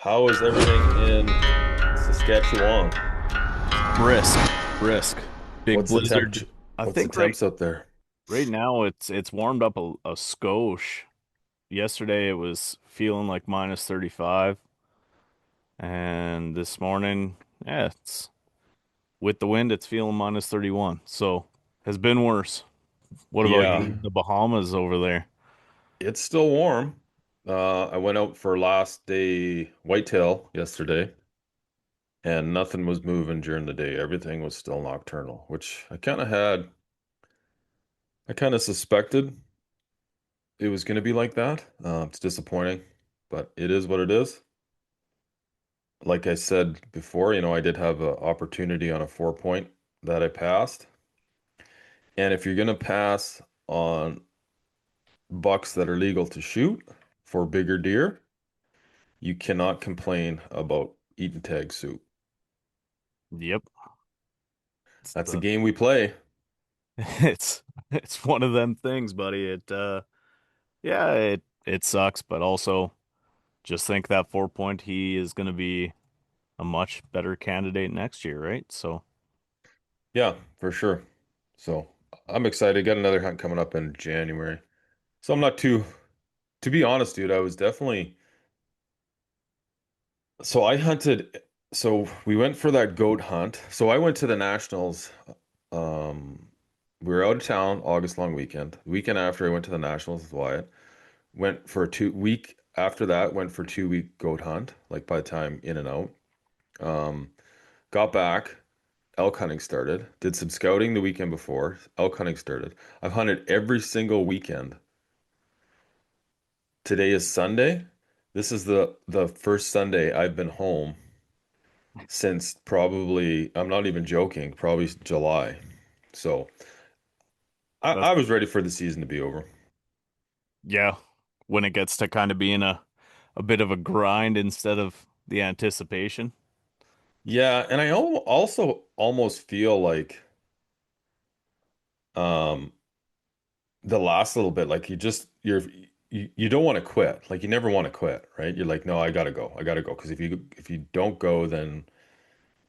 How is everything in Saskatchewan? Brisk, brisk, big What's the blizzard. temperature? I What's the think right temps out there? right now it's warmed up a skosh. Yesterday it was feeling like minus 35, and this morning, yeah, it's with the wind it's feeling minus 31. So has been worse. What about Yeah, you? The Bahamas over there. it's still warm. I went out for last day whitetail yesterday, and nothing was moving during the day. Everything was still nocturnal, which I kind of suspected it was going to be like that. It's disappointing, but it is what it is. Like I said before, I did have an opportunity on a 4 point that I passed. And if you're going to pass on bucks that are legal to shoot for bigger deer, you cannot complain about eating tag soup. Yep. It's That's the the game we play. it's one of them things, buddy. Yeah, it sucks, but also just think that 4 point he is going to be a much better candidate next year, right? So, Yeah, for sure. So I'm excited. Got another hunt coming up in January. So I'm not to be honest, dude, I was definitely, so I hunted, so we went for that goat hunt. So I went to the Nationals. Um, we were out of town August long weekend. The weekend after I went to the Nationals with Wyatt. Went for a 2 week after that, went for 2 week goat hunt, like by the time in and out. Um, got back, elk hunting started, did some scouting the weekend before, elk hunting started. I've hunted every single weekend. Today is Sunday. This is the first Sunday I've been home since probably, I'm not even joking, probably July. So that's I was ready for the season to be over. yeah, when it gets to kind of being a bit of a grind instead of the anticipation. Yeah, and I also almost feel like um the last little bit, like you don't want to quit. Like you never want to quit, right? You're like, no, I gotta go. I gotta go. Because if you don't go, then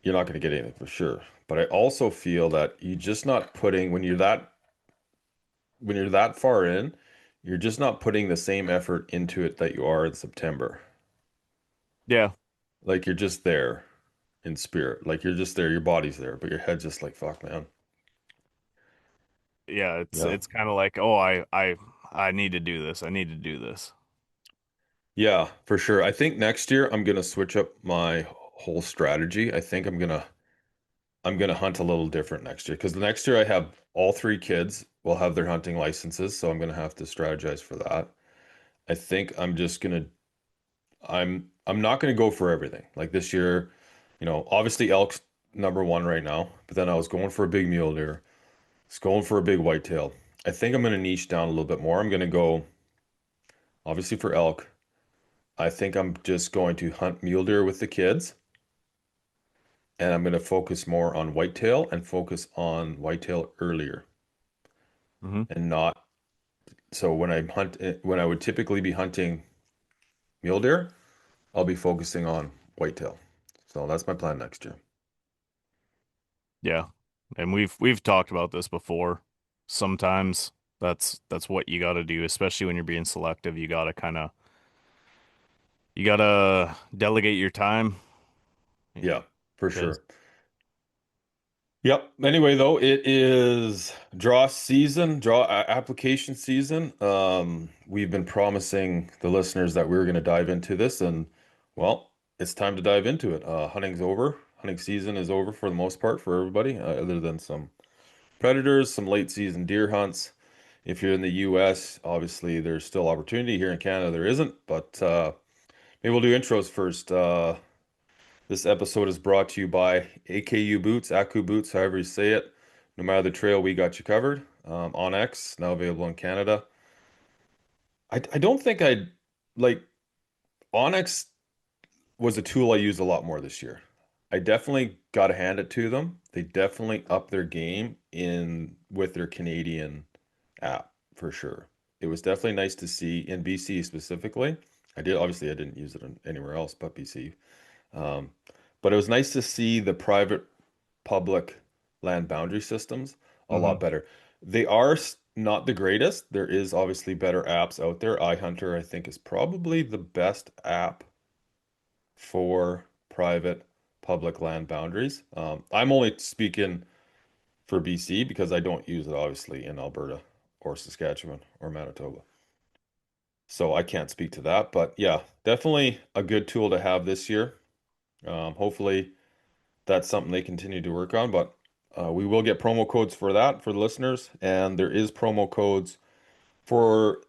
you're not gonna get anything for sure. But I also feel that you're just not putting when you're that far in, you're just not putting the same effort into it that you are in September. Yeah, Like you're just there in spirit. Like you're just there, your body's there, but your head's just like, fuck, man. yeah, it's Yeah. it's kind of like, oh, I need to do this. I need to do this. Yeah, for sure. I think next year I'm gonna switch up my whole strategy. I think I'm gonna hunt a little different next year because the next year I have all three kids will have their hunting licenses, so I'm gonna have to strategize for that. I think I'm not gonna go for everything. Like this year, obviously elk's number one right now, but then I was going for a big mule deer, was going for a big whitetail. I think I'm gonna niche down a little bit more. I'm gonna go obviously for elk. I think I'm just going to hunt mule deer with the kids, and I'm gonna focus more on whitetail and focus on whitetail earlier Hmm. and not. So when I would typically be hunting mule deer, I'll be focusing on whitetail. So that's my plan next year. Yeah, and we've talked about this before. Sometimes that's what you got to do, especially when you're being selective. You gotta delegate your time Yeah, for because sure. Yep. Anyway, though, it is draw season, application season. We've been promising the listeners that we were going to dive into this, and well, it's time to dive into it. Hunting's over. Hunting season is over for the most part for everybody, other than some predators, some late season deer hunts. If you're in the U.S., obviously there's still opportunity. Here in Canada, there isn't, but maybe we'll do intros first. This episode is brought to you by AKU Boots, Aku Boots, however you say it. No matter the trail, we got you covered. Onyx, now available in Canada. I don't think I'd like Onyx was a tool I used a lot more this year. I definitely got to hand it to them. They definitely upped their game in with their Canadian app for sure. It was definitely nice to see in BC specifically. I didn't use it anywhere else but BC. Um, but it was nice to see the private public land boundary systems a Hmm. lot better. They are not the greatest. There is obviously better apps out there. iHunter, I think, is probably the best app for private public land boundaries. I'm only speaking for BC because I don't use it obviously in Alberta or Saskatchewan or Manitoba. So I can't speak to that, but yeah, definitely a good tool to have this year. Hopefully that's something they continue to work on, but we will get promo codes for that for the listeners, and there is promo codes for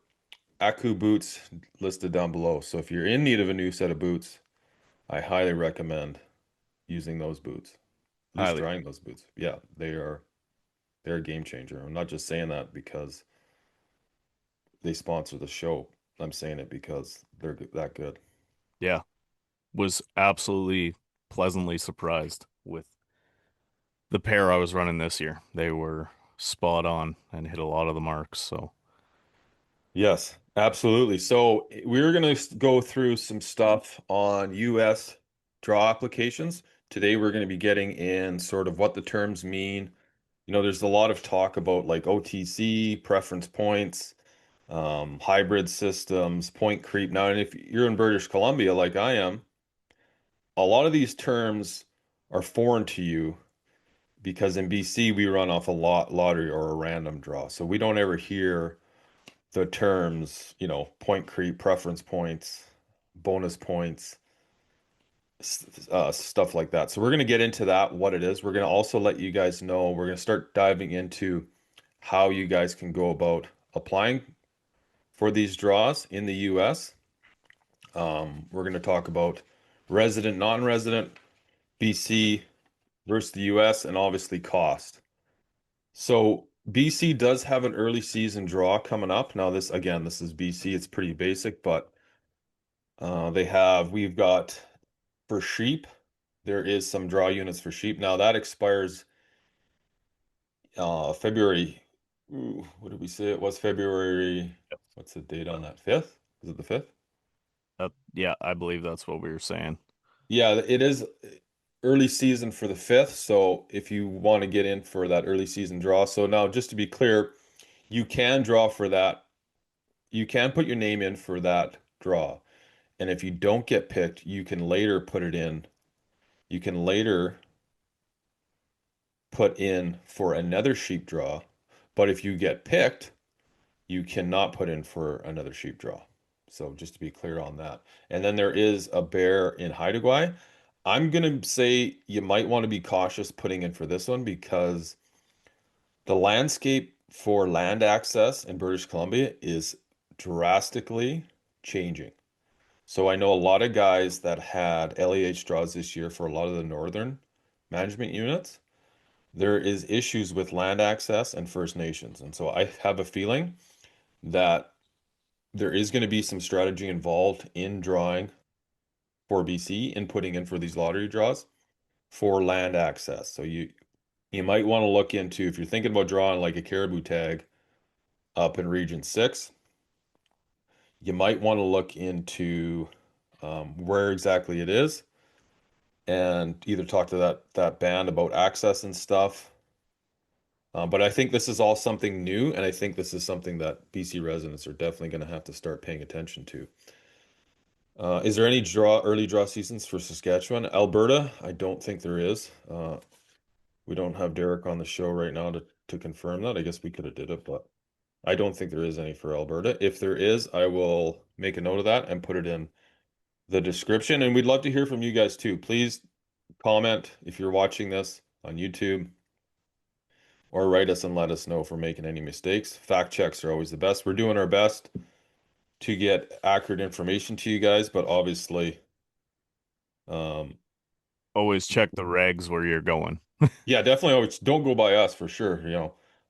Aku boots listed down below. So if you're in need of a new set of boots, I highly recommend using those boots. At least Highly. trying those boots. Yeah, they're a game changer. I'm not just saying that because they sponsor the show. I'm saying it because they're that good. Yeah. Was absolutely pleasantly surprised with the pair I was running this year. They were spot on and hit a lot of the marks. So Yes, absolutely. So we're going to go through some stuff on US draw applications. Today we're going to be getting in sort of what the terms mean. There's a lot of talk about like OTC, preference points, hybrid systems, point creep. Now, and if you're in British Columbia like I am, a lot of these terms are foreign to you because in BC we run off a lottery or a random draw. So we don't ever hear the terms, point creep, preference points, bonus points, stuff like that. So we're going to get into that, what it is. We're going to also let you guys know, we're going to start diving into how you guys can go about applying for these draws in the US. We're going to talk about resident, non-resident, BC versus the US, and obviously cost. So BC does have an early season draw coming up. Now this is BC. It's pretty basic, but we've got for sheep, there is some draw units for sheep. Now that expires February. Ooh, what did we say? It was February. What's the date on that? 5th? Is it the 5th? yeah, I believe that's what we were saying. Yeah, it is early season for the 5th. So if you want to get in for that early season draw. So now just to be clear, you can draw for that. You can put your name in for that draw. And if you don't get picked, you can later put it in. You can later put in for another sheep draw, but if you get picked, you cannot put in for another sheep draw. So just to be clear on that. And then there is a bear in Haida. I'm gonna say you might want to be cautious putting in for this one because the landscape for land access in British Columbia is drastically changing. So I know a lot of guys that had LEH draws this year for a lot of the northern management units. There is issues with land access and First Nations. And so I have a feeling that there is going to be some strategy involved in drawing for BC and putting in for these lottery draws for land access. So you might want to look into if you're thinking about drawing like a caribou tag up in Region 6, you might want to look into where exactly it is and either talk to that band about access and stuff. But I think this is all something new, and I think this is something that BC residents are definitely going to have to start paying attention to. Is there any early draw seasons for Saskatchewan? Alberta, I don't think there is. We don't have Derek on the show right now to confirm that. I guess we could have did it, but I don't think there is any for Alberta. If there is, I will make a note of that and put it in the description. And we'd love to hear from you guys too. Please comment if you're watching this on YouTube or write us and let us know if we're making any mistakes. Fact checks are always the best. We're doing our best to get accurate information to you guys, but obviously, um, Always check the regs where you're going. yeah, definitely always don't go by us for sure.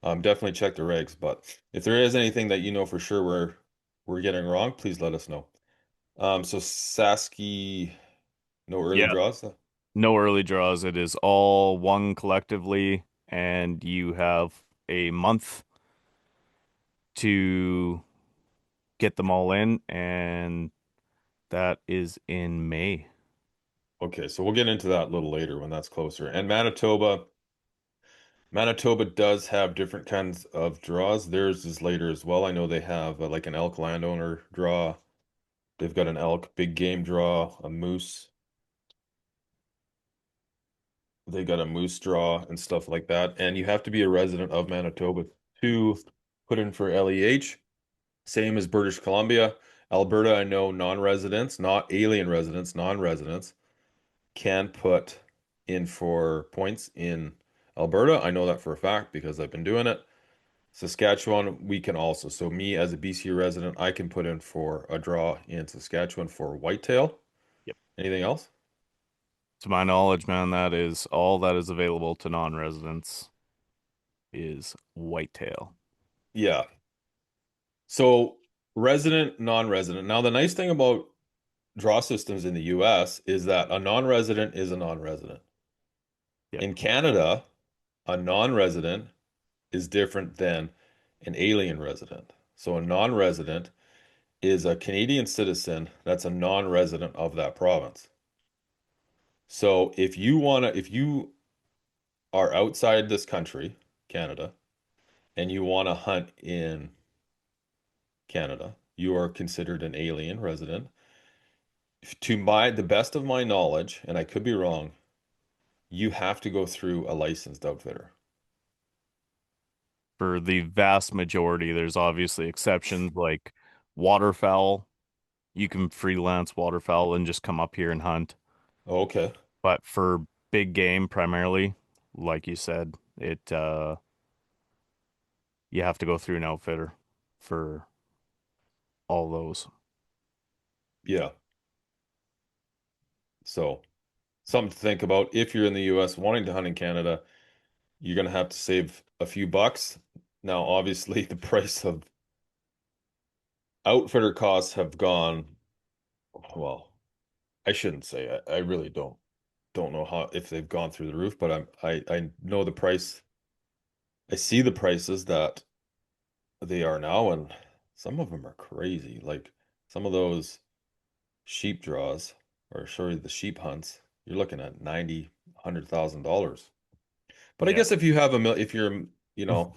Definitely check the regs. But if there is anything that you know for sure we're getting wrong, please let us know. So Sasky, no early Yeah, draws. no early draws. It is all one collectively, and you have a month to get them all in. And That is in May. Okay, so we'll get into that a little later when that's closer. And Manitoba does have different kinds of draws. Theirs is later as well. I know they have like an elk landowner draw. They've got an elk big game draw, a moose. They got a moose draw and stuff like that. And you have to be a resident of Manitoba to put in for LEH. Same as British Columbia. Alberta, I know non-residents, not alien residents, non-residents can put in for points in Alberta. I know that for a fact because I've been doing it. Saskatchewan, we can also. So me as a BC resident, I can put in for a draw in Saskatchewan for whitetail. Yep. Anything else? To my knowledge, man, that is all that is available to non-residents is whitetail. Yeah. So resident, non-resident. Now the nice thing about draw systems in the US is that a non-resident is a non-resident. Yep. In Canada, a non-resident is different than an alien resident. So a non-resident is a Canadian citizen that's a non-resident of that province. So if you are outside this country, Canada, and you want to hunt in Canada, you are considered an alien resident. The best of my knowledge, and I could be wrong, you have to go through a licensed outfitter. For the vast majority, there's obviously exceptions like waterfowl. You can freelance waterfowl and just come up here and hunt. Okay. But for big game primarily, like you said, it you have to go through an outfitter for all those. Yeah. So something to think about if you're in the US wanting to hunt in Canada, you're going to have to save a few bucks. Now, obviously, the price of outfitter costs have gone, well, I shouldn't say. I really don't know how if they've gone through the roof, but I know the price. I see the prices that they are now, and some of them are crazy. Like some of those sheep draws, or sorry, the sheep hunts, you're looking at 90, $100,000. But I Yeah. guess if you have if you're, you know,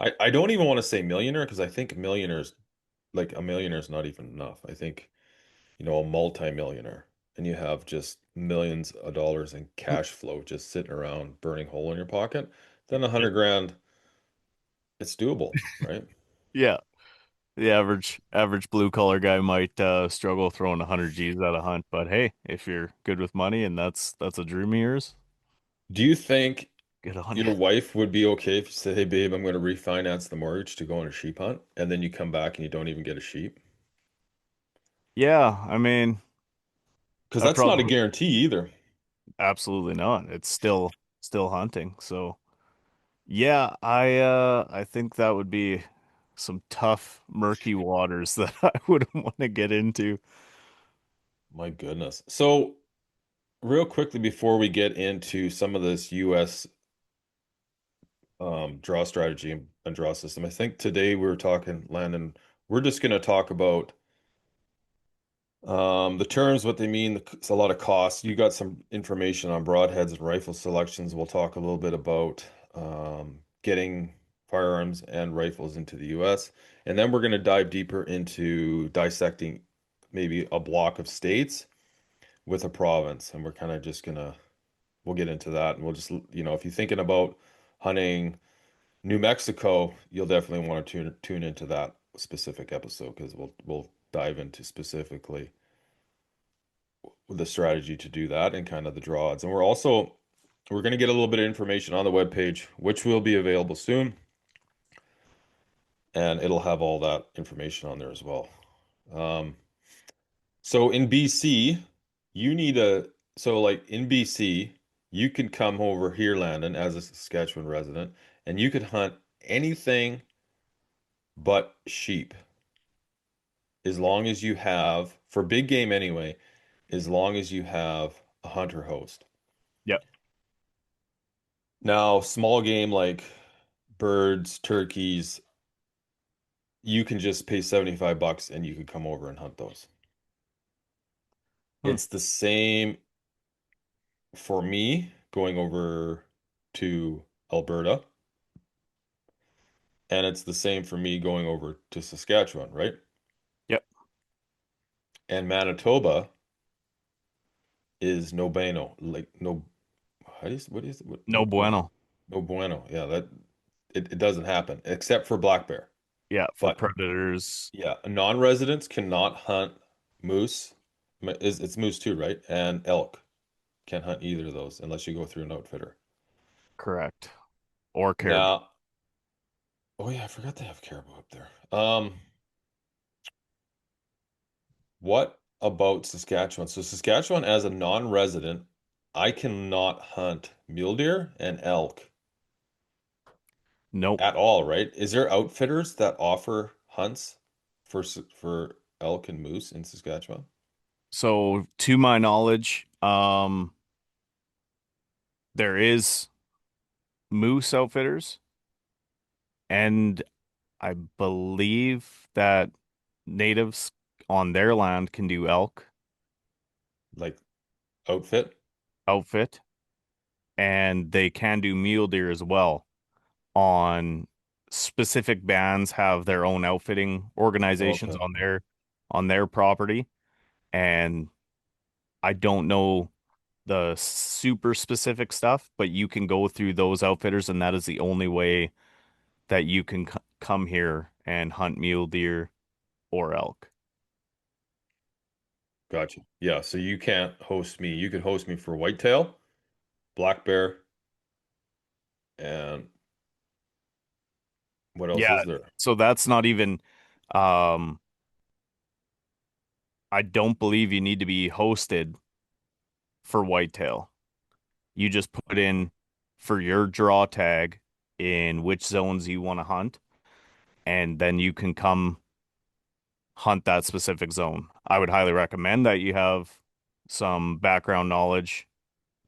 I don't even want to say millionaire because I think millionaires, like a millionaire is not even enough. I think, a multi-millionaire and you have just millions of dollars in cash flow just sitting around burning hole in your pocket, then a Yeah. hundred grand, it's doable, right? Yeah. The average blue collar guy might struggle throwing 100 G's at a hunt, but hey, if you're good with money and that's a dream of yours, Do you think good on you. your wife would be okay if you said, "Hey, babe, I'm going to refinance the mortgage to go on a sheep hunt," and then you come back and you don't even get a sheep? Yeah, I mean, Because I that's not a probably guarantee either. absolutely not. It's still hunting. So, yeah, I think that would be some tough, murky waters that I wouldn't want to get into. My goodness. So, real quickly before we get into some of this US draw strategy and draw system, I think today we were talking, Landon, we're just going to talk about the terms, what they mean. It's a lot of costs. You got some information on broadheads and rifle selections. We'll talk a little bit about getting firearms and rifles into the US. And then we're going to dive deeper into dissecting maybe a block of states with a province. And we're kind of just gonna, we'll get into that. And we'll just, if you're thinking about hunting New Mexico, you'll definitely want to tune into that specific episode because we'll dive into specifically the strategy to do that and kind of the draw odds. And we're going to get a little bit of information on the webpage, which will be available soon, and it'll have all that information on there as well. Um, so in BC, you need a so like in BC, you can come over here, Landon, as a Saskatchewan resident, and you could hunt anything but sheep as long as you have, for big game anyway, as long as you have a hunter host. Yep. Now, small game like birds, turkeys, you can just pay 75 bucks and you can come over and hunt those. Hmm. It's the same for me going over to Alberta, and it's the same for me going over to Saskatchewan, right? Yep. And Manitoba is no bueno, like no, how do you, what is it? What, No bueno. no bueno. Yeah, that it doesn't happen except for black bear. Yeah, for But predators. yeah, non-residents cannot hunt moose. It's moose too, right? And elk. Can't hunt either of those unless you go through an outfitter. Correct. Or caribou. Now, oh yeah, I forgot they have caribou up there. What about Saskatchewan? So Saskatchewan, as a non-resident, I cannot hunt mule deer and elk Nope. at all, right? Is there outfitters that offer hunts for elk and moose in Saskatchewan? So to my knowledge, there is moose outfitters, and I believe that natives on their land can do elk Like outfit? outfit, and they can do mule deer as well. On specific bands have their own outfitting organizations Okay. on their property, and I don't know the super specific stuff, but you can go through those outfitters, and that is the only way that you can come here and hunt mule deer or elk. Gotcha. Yeah, so you can't host me. You could host me for whitetail, black bear, and what else Yeah, is there? so that's not even um I don't believe you need to be hosted for whitetail. You just put in for your draw tag in which zones you want to hunt, and then you can come hunt that specific zone. I would highly recommend that you have some background knowledge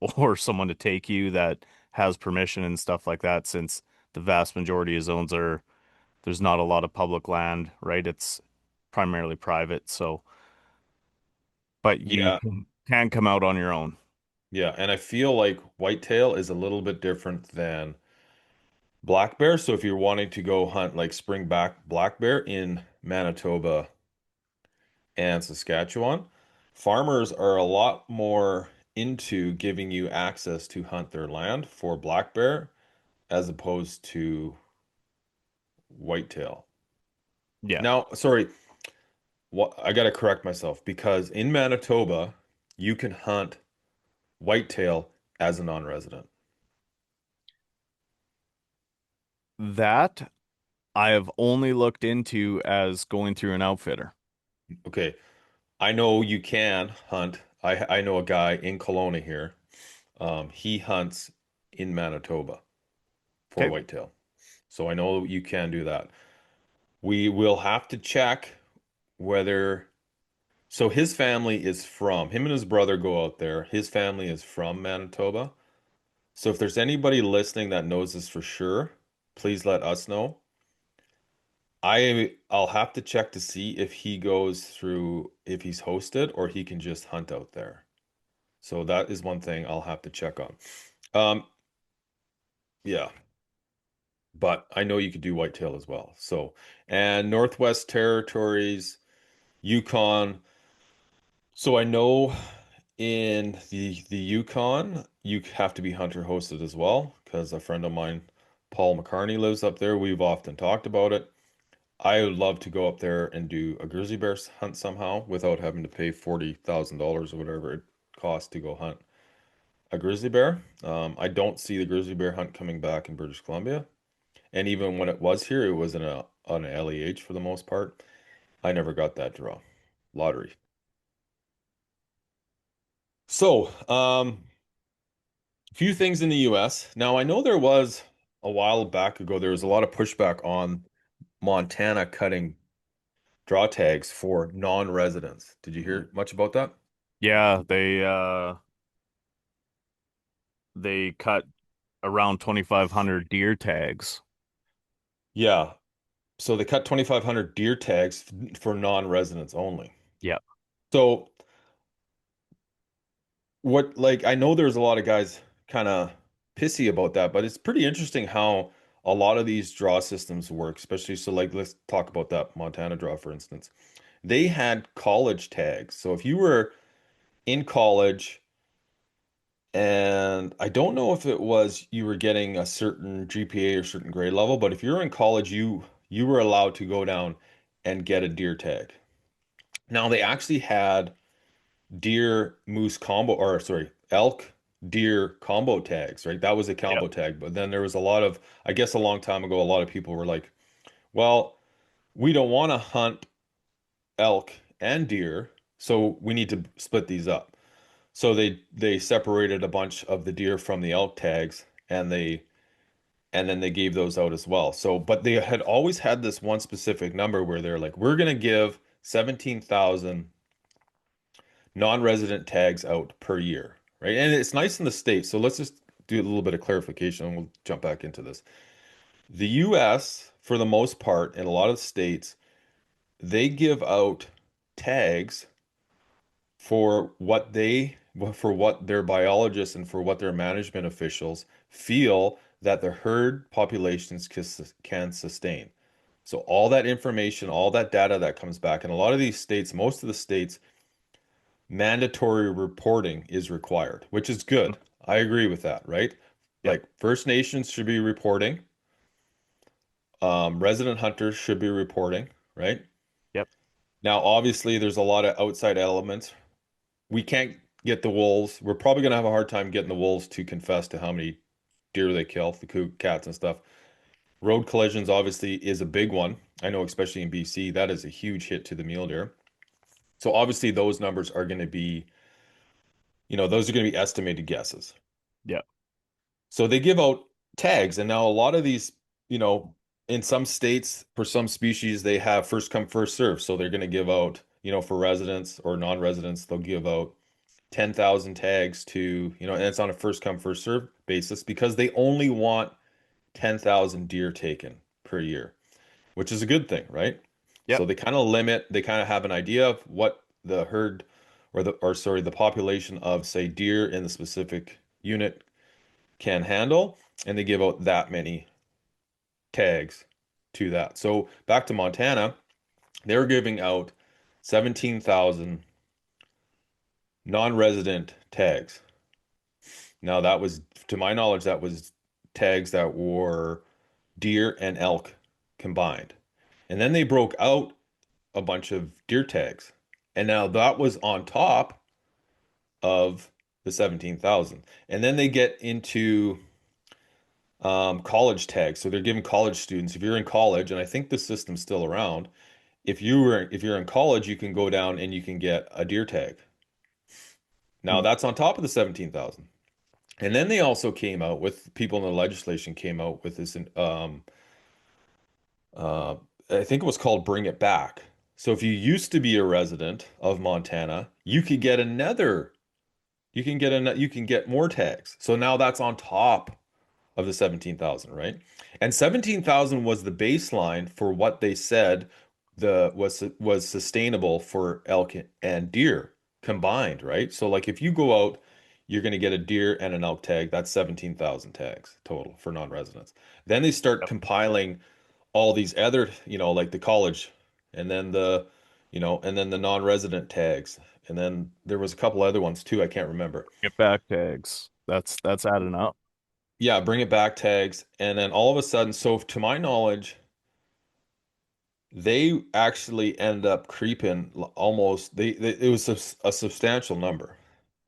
or someone to take you that has permission and stuff like that, since the vast majority of zones are there's not a lot of public land, right? It's primarily private. So, but you Yeah, can come out on your own. yeah, and I feel like whitetail is a little bit different than black bear. So if you're wanting to go hunt like springback black bear in Manitoba and Saskatchewan, farmers are a lot more into giving you access to hunt their land for black bear as opposed to whitetail. Yeah. Now, sorry, what I gotta correct myself because in Manitoba, you can hunt whitetail as a non-resident. That I have only looked into as going through an outfitter. Okay, I know you can hunt. I know a guy in Kelowna here. He hunts in Manitoba for Okay. whitetail. So I know you can do that. We will have to check whether so his family is from him and his brother go out there. His family is from Manitoba. So if there's anybody listening that knows this for sure, please let us know. I'll have to check to see if he goes through if he's hosted or he can just hunt out there. So that is one thing I'll have to check on. Um, yeah, but I know you could do whitetail as well. So, and Northwest Territories, Yukon. So I know in the Yukon, you have to be hunter hosted as well because a friend of mine, Paul McCartney, lives up there. We've often talked about it. I would love to go up there and do a grizzly bear hunt somehow without having to pay $40,000 or whatever it costs to go hunt a grizzly bear. I don't see the grizzly bear hunt coming back in British Columbia. And even when it was here, it was in a on an LEH for the most part. I never got that draw. Lottery. So, a few things in the US. Now, I know there was a while back ago, there was a lot of pushback on Montana cutting draw tags for non-residents. Did you hear much about that? Yeah, they cut around 2,500 deer tags. Yeah. So they cut 2,500 deer tags for non-residents only. Yeah. So what like I know there's a lot of guys kind of pissy about that, but it's pretty interesting how a lot of these draw systems work, especially so like let's talk about that Montana draw, for instance. They had college tags. So if you were in college, and I don't know if it was you were getting a certain GPA or certain grade level, but if you were in college, you were allowed to go down and get a deer tag. Now they actually had deer moose combo, or sorry, elk deer combo tags, right? That was a Yep. combo tag. But then there was a lot of, I guess a long time ago, a lot of people were like, well, we don't want to hunt elk and deer, so we need to split these up. So they separated a bunch of the deer from the elk tags and then they gave those out as well. So, but they had always had this one specific number where they're like, we're gonna give 17,000 non-resident tags out per year, right? And it's nice in the States. So let's just do a little bit of clarification and we'll jump back into this. The US, for the most part, in a lot of states, they give out tags for what their biologists and for what their management officials feel that the herd populations can sustain. So all that information, all that data that comes back, in a lot of these states, most of the states, mandatory reporting is required, which is Mhm. good. I agree with that, right? Yep. Like First Nations should be reporting, resident hunters should be reporting, right? Yep. Now, obviously, there's a lot of outside elements. We can't get the wolves. We're probably going to have a hard time getting the wolves to confess to how many deer they kill, the cats and stuff. Road collisions obviously is a big one. I know, especially in BC, that is a huge hit to the mule deer. So obviously, those numbers are going to be, those are going to be estimated guesses. Yep. So they give out tags, and now a lot of these, you know, in some states, for some species, they have first come, first serve. So they're going to give out, for residents or non-residents, they'll give out 10,000 tags to, and it's on a first come, first serve basis because they only want 10,000 deer taken per year, which is a good thing, right? Yep. So they kind of have an idea of what the herd or sorry, the population of, say, deer in the specific unit can handle, and they give out that many tags to that. So back to Montana, they're giving out 17,000 non-resident tags. Now that was, to my knowledge, that was tags that were deer and elk combined. And then they broke out a bunch of deer tags. And now that was on top of the 17,000. And then they get into college tags. So they're giving college students, if you're in college, and I think the system's still around, if you're in college, you can go down and you can get a deer tag. Now Mm. that's on top of the 17,000. And then they also came out with people in the legislation came out with this uh I think it was called Bring It Back. So if you used to be a resident of Montana, you can get more tags. So now that's on top of the 17,000, right? And 17,000 was the baseline for what they said was sustainable for elk and deer combined, right? So like if you go out, you're going to get a deer and an elk tag. That's 17,000 tags total for non-residents. Then they start Yep. compiling all these other, like the college and then and then the non-resident tags. And then there was a couple other ones too, I can't remember. Get back tags. That's adding up. Yeah, bring it back tags. And then all of a sudden, so to my knowledge, they actually end up creeping almost it was a substantial number.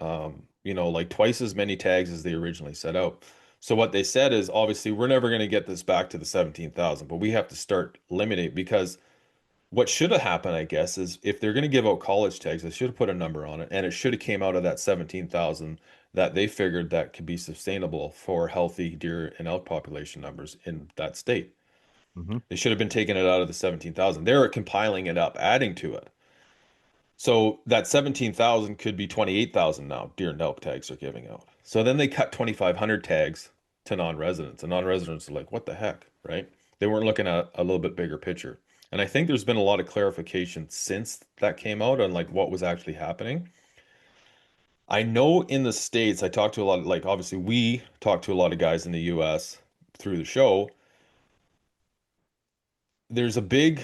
Like twice as many tags as they originally set out. So what they said is obviously we're never going to get this back to the 17,000, but we have to start limiting because what should have happened, I guess, is if they're going to give out college tags, they should have put a number on it, and it should have came out of that 17,000 that they figured that could be sustainable for healthy deer and elk population numbers in that state. Hmm. They should have been taking it out of the 17,000. They're compiling it up, adding to it. So that 17,000 could be 28,000 now, deer and elk tags are giving out. So then they cut 2,500 tags to non-residents, and non-residents are like, what the heck, right? They weren't looking at a little bit bigger picture. And I think there's been a lot of clarification since that came out on like what was actually happening. I know in the States, I talked to a lot of, like, obviously we talk to a lot of guys in the US through the show. There's a big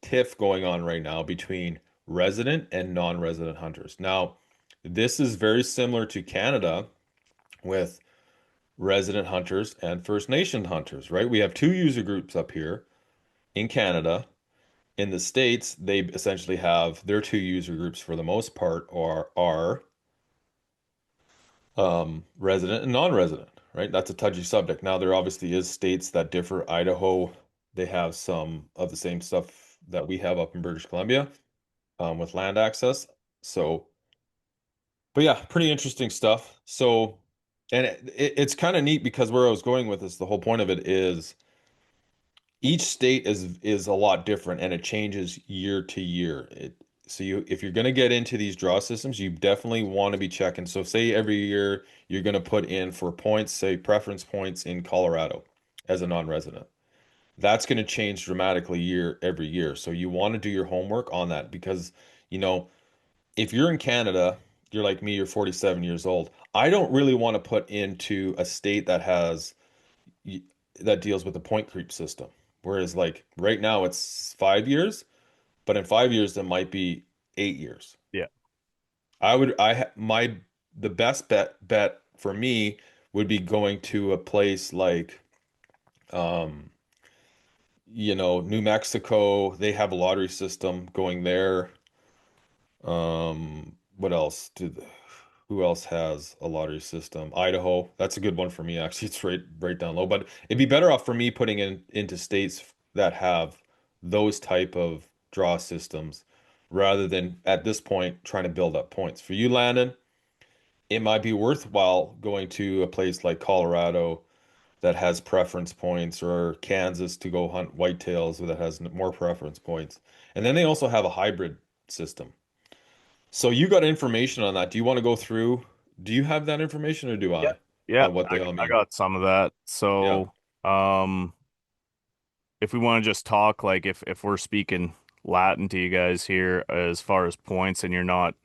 tiff going on right now between resident and non-resident hunters. Now, this is very similar to Canada with resident hunters and First Nation hunters, right? We have two user groups up here in Canada. In the States, they essentially have their two user groups for the most part are resident and non-resident, right? That's a touchy subject. Now, there obviously is states that differ. Idaho, they have some of the same stuff that we have up in British Columbia, with land access. So, but yeah, pretty interesting stuff. So, and it's kind of neat because where I was going with this, the whole point of it is each state is a lot different and it changes year to year. So you if you're going to get into these draw systems, you definitely want to be checking. So say every year you're going to put in for points, say preference points in Colorado as a non-resident. That's going to change dramatically every year. So you want to do your homework on that because, you know, if you're in Canada, you're like me, you're 47 years old. I don't really want to put into a state y- that deals with the point creep system. Whereas like right now it's 5 years, but in 5 years it might be 8 years. Yeah. I would I ha- my the best bet for me would be going to a place like New Mexico. They have a lottery system going there. What else? Who else has a lottery system? Idaho. That's a good one for me, actually. It's right down low. But it'd be better off for me putting into states that have those type of draw systems rather than at this point trying to build up points. For you, Landon, it might be worthwhile going to a place like Colorado that has preference points or Kansas to go hunt whitetails that has more preference points. And then they also have a hybrid system. So you got information on that. Do you want to go through? Do you have that information or do Yeah. I? Yeah, On what they all I mean? got some of that. Yeah. So, if we want to just talk, like if we're speaking Latin to you guys here as far as points and you're not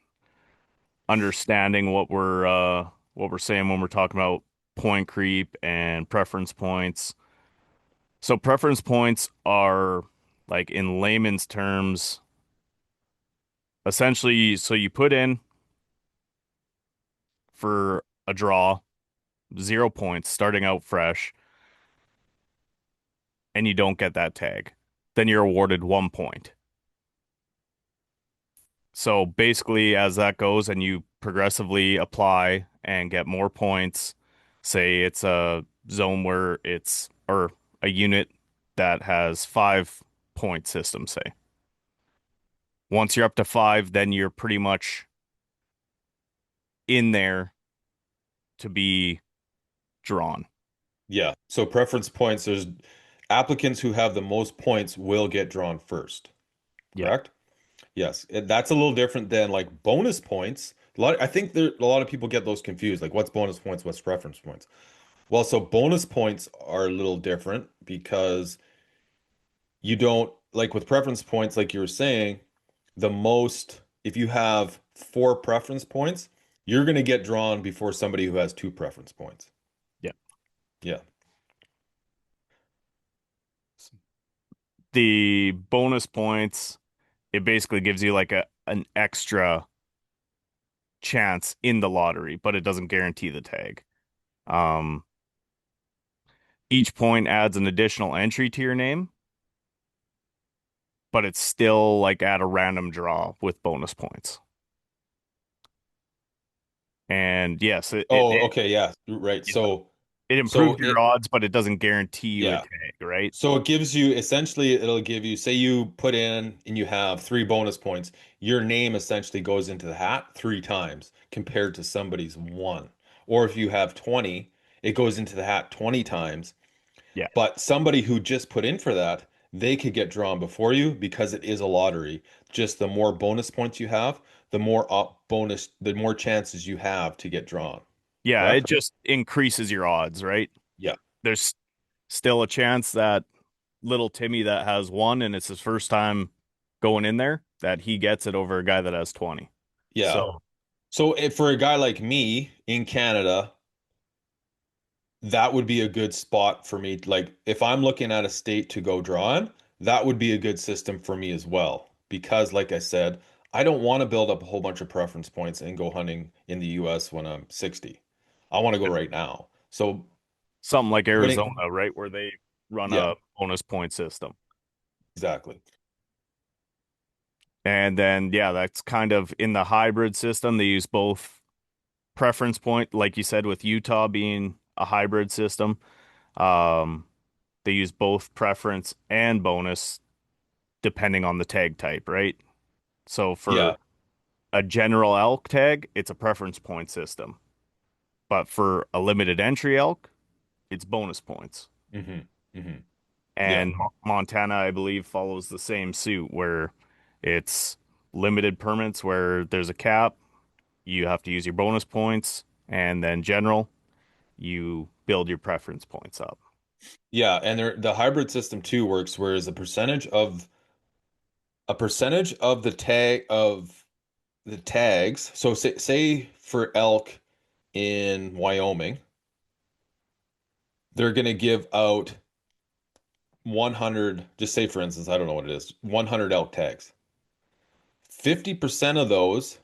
understanding what we're saying when we're talking about point creep and preference points. So preference points are like in layman's terms, essentially so you put in for a draw 0 points starting out fresh and you don't get that tag. Then you're awarded 1 point. So basically, as that goes and you progressively apply and get more points, say it's a zone where it's, or a unit that has 5 point system, say. Once you're up to five, then you're pretty much in there to be drawn. Yeah. So preference points, there's applicants who have the most points will get drawn first, Yeah. correct? Yes. That's a little different than like bonus points. I think a lot of people get those confused. Like what's bonus points, what's preference points? Well, so bonus points are a little different because you don't like with preference points, like you were saying, if you have four preference points, you're going to get drawn before somebody who has two preference points. Yeah. Yeah. The bonus points, it basically gives you like an extra chance in the lottery, but it doesn't guarantee the tag. Um, each point adds an additional entry to your name, but it's still like at a random draw with bonus points. And yes, Oh, okay. Yeah. Right. yeah, So, it so improves your odds, but it doesn't guarantee you a yeah. tag, right? So it gives you essentially, it'll give you, say you put in and you have three bonus points, your name essentially goes into the hat three times compared to somebody's one. Or if you have 20, it goes into the hat 20 times. Yeah. But somebody who just put in for that, they could get drawn before you because it is a lottery. Just the more bonus points you have, the more chances you have to get drawn. Yeah, it Correct? just increases your odds, right? Yeah. There's still a chance that little Timmy that has one and it's his first time going in there that he gets it over a guy that has 20. Yeah. So So if for a guy like me in Canada, that would be a good spot for me. Like if I'm looking at a state to go draw in, that would be a good system for me as well. Because like I said, I don't want to build up a whole bunch of preference points and go hunting in the US when I'm 60. I want to go right now. So something like putting, Arizona, right, where they run yeah, a bonus point system. exactly. And then, yeah, that's kind of in the hybrid system. They use both preference point, like you said, with Utah being a hybrid system. Um, they use both preference and bonus depending on the tag type, right? So Yeah. for a general elk tag, it's a preference point system. But for a limited entry elk, it's bonus points. Hmm. Hmm. Yeah. And Montana, I believe, follows the same suit where it's limited permits where there's a cap. You have to use your bonus points, and then general, you build your preference points up. Yeah, and the hybrid system too works, whereas a percentage of the tags. So say for elk in Wyoming, they're going to give out 100, just say for instance, I don't know what it is, 100 elk tags. 50% of those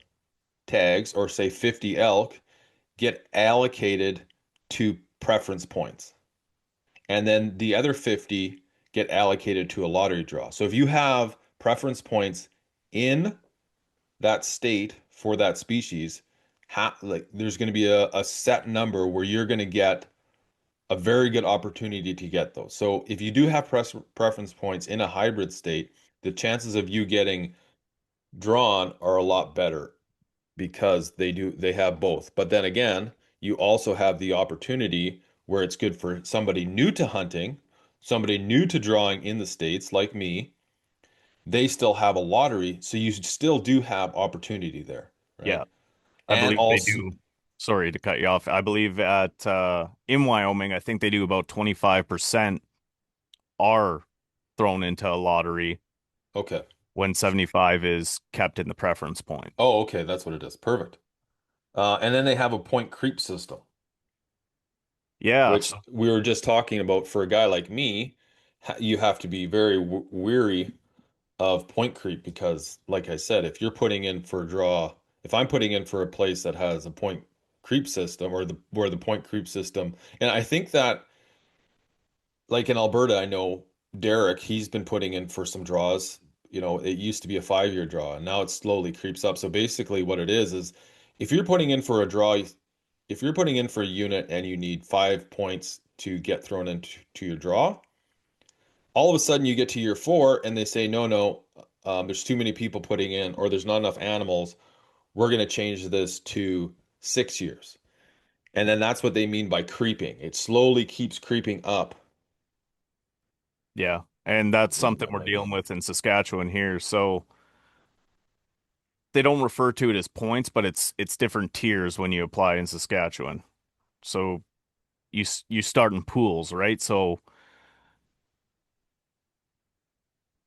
tags, or say 50 elk, get allocated to preference points. And then the other 50 get allocated to a lottery draw. So if you have preference points in that state for that species, like there's going to be a set number where you're going to get a very good opportunity to get those. So if you do have preference points in a hybrid state, the chances of you getting drawn are a lot better because they have both. But then again, you also have the opportunity where it's good for somebody new to hunting, somebody new to drawing in the States like me. They still have a lottery, so you still do have opportunity there, Yeah, right? I And believe they also, do. Sorry to cut you off. I believe at in Wyoming, I think they do about 25% are thrown into a lottery okay. when 75 is kept in the preference point. Oh, okay, that's what it is. Perfect. And then they have a point creep system, Yeah, which so we were just talking about. For a guy like me, you have to be very w weary of point creep because, like I said, if you're putting in for a draw, if I'm putting in for a place that has a point creep system or the where the point creep system, and I think that like in Alberta, I know Derek, he's been putting in for some draws. It used to be a 5-year draw, and now it slowly creeps up. So basically, what it is if you're putting in for a draw, if you're putting in for a unit and you need 5 points to get thrown into your draw, all of a sudden you get to year four and they say, no, no, there's too many people putting in, or there's not enough animals. We're going to change this to 6 years. And then that's what they mean by creeping. It slowly keeps creeping up. yeah, and that's Whatever something that we're might be. dealing with in Saskatchewan here. So they don't refer to it as points, but it's different tiers when you apply in Saskatchewan. So you start in pools, right? So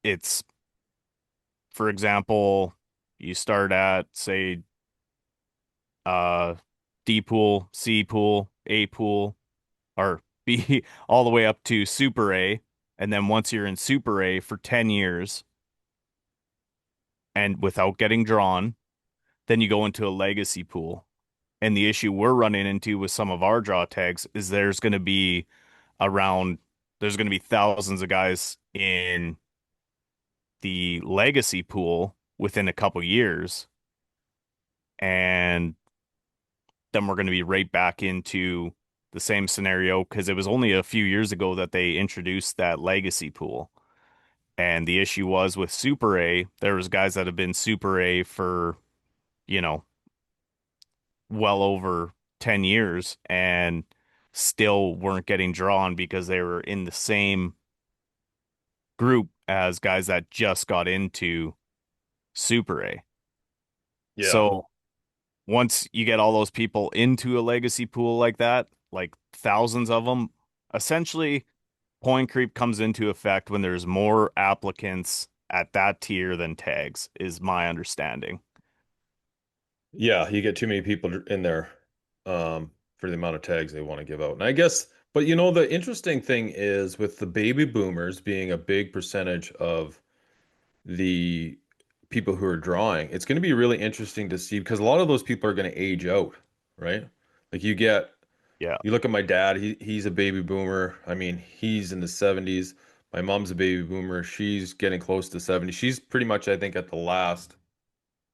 it's, for example, you start at say uh D pool, C pool, A pool, or B all the way up to Super A, and then once you're in Super A for 10 years and without getting drawn, then you go into a legacy pool. And the issue we're running into with some of our draw tags is around there's going to be thousands of guys in the legacy pool within a couple years, and then we're going to be right back into the same scenario because it was only a few years ago that they introduced that legacy pool. And the issue was with Super A, there was guys that have been Super A for, you know, well over 10 years and still weren't getting drawn because they were in the same group as guys that just got into Super A. Yeah. So once you get all those people into a legacy pool like that, like thousands of them, essentially point creep comes into effect when there's more applicants at that tier than tags, is my understanding. Yeah, you get too many people in there for the amount of tags they want to give out. And I guess, but the interesting thing is with the baby boomers being a big percentage of the people who are drawing, it's going to be really interesting to see because a lot of those people are going to age out, right? Like Yeah. you look at my dad, he's a baby boomer. I mean, he's in the 70s. My mom's a baby boomer. She's getting close to 70. She's pretty much, I think, at the last,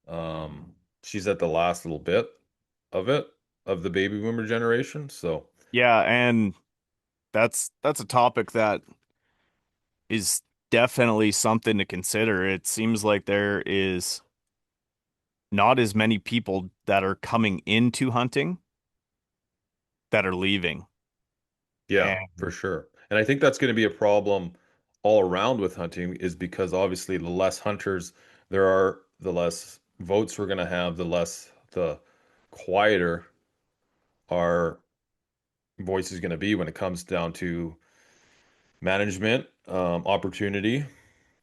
um, she's at the last little bit of it, of the baby boomer generation. So, Yeah, and that's a topic that is definitely something to consider. It seems like there is not as many people that are coming into hunting that are leaving. yeah, for And sure. And I think that's going to be a problem all around with hunting is because obviously the less hunters there are, the less votes we're going to have, the quieter our voice is going to be when it comes down to management, opportunity,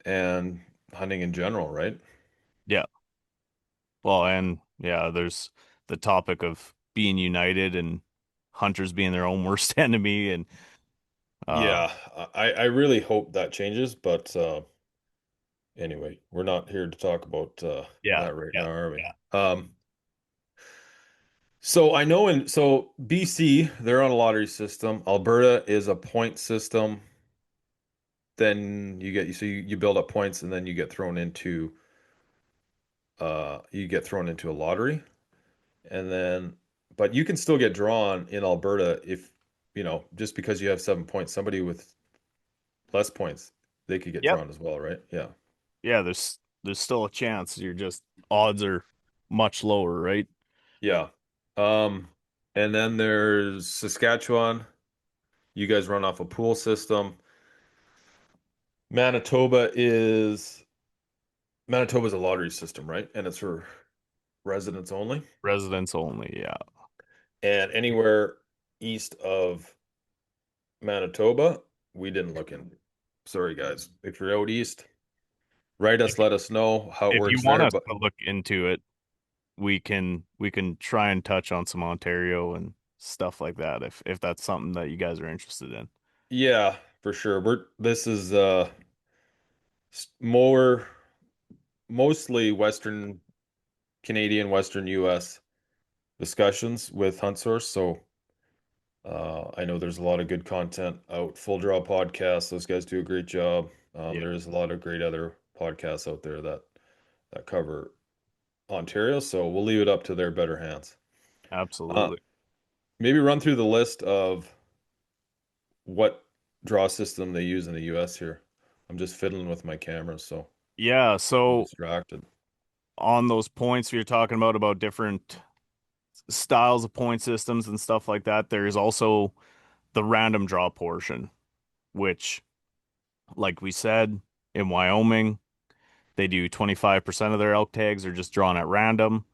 and hunting in general, right? yeah, well, and yeah, there's the topic of being united and hunters being their own worst enemy. And uh Yeah, I really hope that changes, but anyway, we're not here to talk about yeah, that right yeah, now, are we? yeah. So I know so BC, they're on a lottery system. Alberta is a point system. Then you build up points and then you get thrown into a lottery. And then but you can still get drawn in Alberta if, just because you have 7 points, somebody with less points, they could get Yep. drawn as well, right? Yeah. Yeah, there's still a chance. You're just odds are much lower, right? Yeah. Um, and then there's Saskatchewan. You guys run off a pool system. Manitoba is Manitoba's a lottery system, right? And it's for residents only. Residents only, yeah. And anywhere east of Manitoba, we didn't look in. Sorry, guys. If you're out east, write If us, let us know how it if you works want there. us But to look into it, we can try and touch on some Ontario and stuff like that if that's something that you guys are interested in. yeah, for sure. This is more mostly Western Canadian, Western U.S. discussions with Hunt Source. So I know there's a lot of good content out. Full Draw podcast, those guys do a great job. Yeah, There is a lot of great other podcasts out there that cover Ontario. So we'll leave it up to their better hands. Uh, absolutely. Maybe run through the list of what draw system they use in the U.S. here. I'm just fiddling with my camera, so Yeah, I'm so distracted. on those points you're talking about different styles of point systems and stuff like that, there's also the random draw portion, which, like we said, in Wyoming, they do 25% of their elk tags are just drawn at random.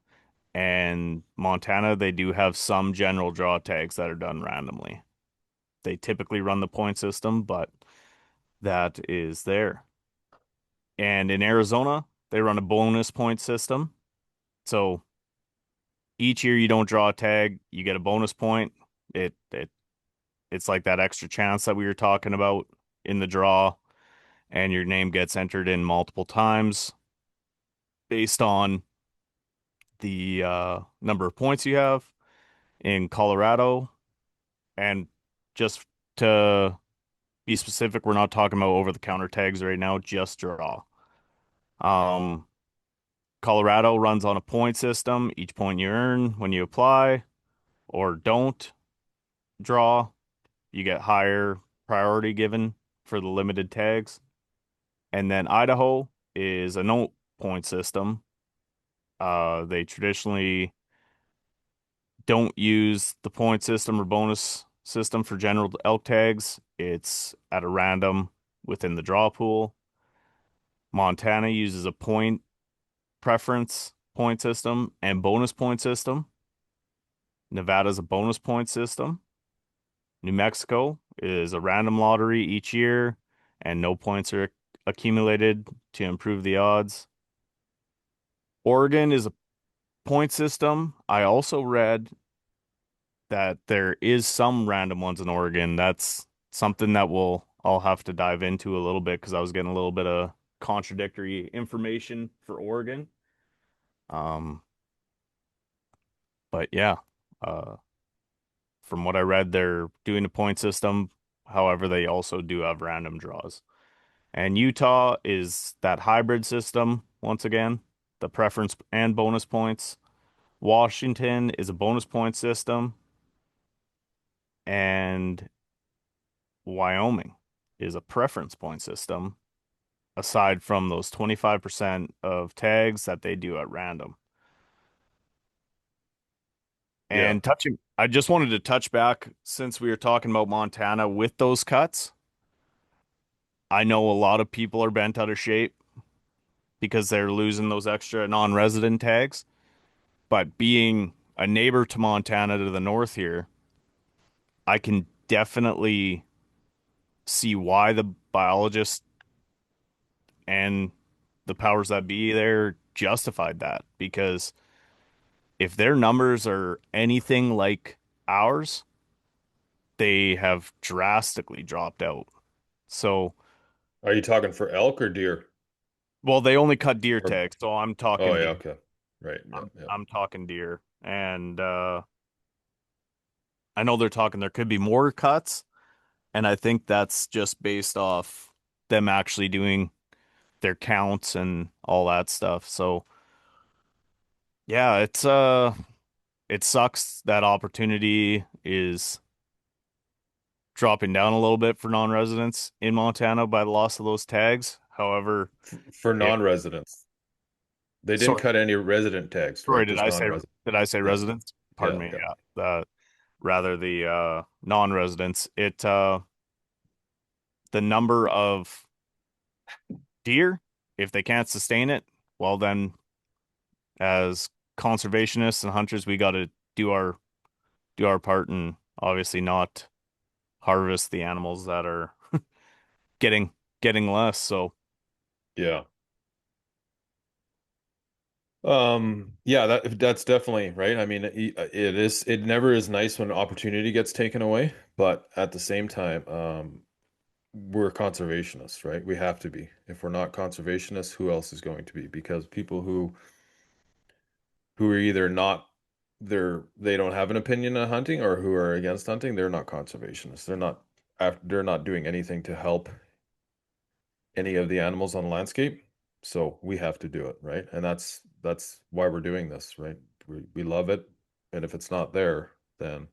And Montana, they do have some general draw tags that are done randomly. They typically run the point system, but that is there. And in Arizona, they run a bonus point system. So each year you don't draw a tag, you get a bonus point. It's like that extra chance that we were talking about in the draw, and your name gets entered in multiple times based on the number of points you have. In Colorado, and just to be specific, we're not talking about over the counter tags right now, just draw. Um, Colorado runs on a point system. Each point you earn when you apply or don't draw, you get higher priority given for the limited tags. And then Idaho is a no point system. They traditionally don't use the point system or bonus system for general elk tags. It's at a random within the draw pool. Montana uses a point preference point system and bonus point system. Nevada's a bonus point system. New Mexico is a random lottery each year, and no points are accumulated to improve the odds. Oregon is a point system. I also read that there is some random ones in Oregon. That's something that I'll have to dive into a little bit because I was getting a little bit of contradictory information for Oregon. Um, but yeah, uh, from what I read, they're doing a point system. However, they also do have random draws. And Utah is that hybrid system once again, the preference and bonus points. Washington is a bonus point system, and Wyoming is a preference point system, aside from those 25% of tags that they do at random. Yeah. And I just wanted to touch back since we were talking about Montana with those cuts. I know a lot of people are bent out of shape because they're losing those extra non-resident tags. But being a neighbor to Montana to the north here, I can definitely see why the biologists and the powers that be there justified that because if their numbers are anything like ours, they have drastically dropped out. So, Are you talking for elk or deer? well, they only cut deer Or tags, so I'm oh talking yeah, deer. okay. Right. Yeah, yeah. I'm talking deer. And I know they're talking there could be more cuts, and I think that's just based off them actually doing their counts and all that stuff. So, yeah, it sucks that opportunity is dropping down a little bit for non-residents in Montana by the loss of those tags. However, For if non-residents. They didn't sorry, cut any resident tags, sorry, right? Just non-resident. did I say Yeah. residents? Pardon Yeah, me. yeah. Yeah. Rather the non-residents. The number of deer, if they can't sustain it, well then as conservationists and hunters, we got to do our part and obviously not harvest the animals that are getting getting less. So Yeah. Yeah, that's definitely right. I mean, it never is nice when opportunity gets taken away, but at the same time, we're conservationists, right? We have to be. If we're not conservationists, who else is going to be? Because people who are either not they don't have an opinion on hunting or who are against hunting, they're not conservationists. They're not doing anything to help any of the animals on the landscape. So we have to do it, right? And that's why we're doing this, right? We love it, and if it's not there, then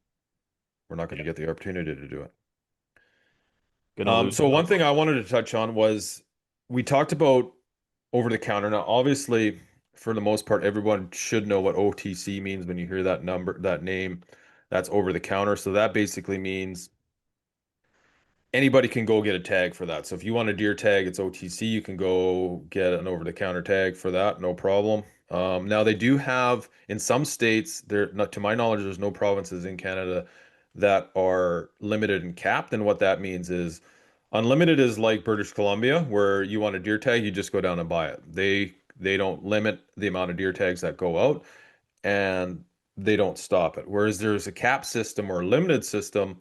we're not going to yeah, get the opportunity to do it. gonna lose So one out thing on. I wanted to touch on was we talked about over the counter. Now, obviously, for the most part, everyone should know what OTC means when you hear that number, that name. That's over the counter. So that basically means anybody can go get a tag for that. So if you want a deer tag, it's OTC. You can go get an over-the-counter tag for that, no problem. Now they do have in some states, there, not to my knowledge, there's no provinces in Canada that are limited and capped. And what that means is unlimited is like British Columbia, where you want a deer tag, you just go down and buy it. They don't limit the amount of deer tags that go out, and they don't stop it. Whereas there's a cap system or a limited system,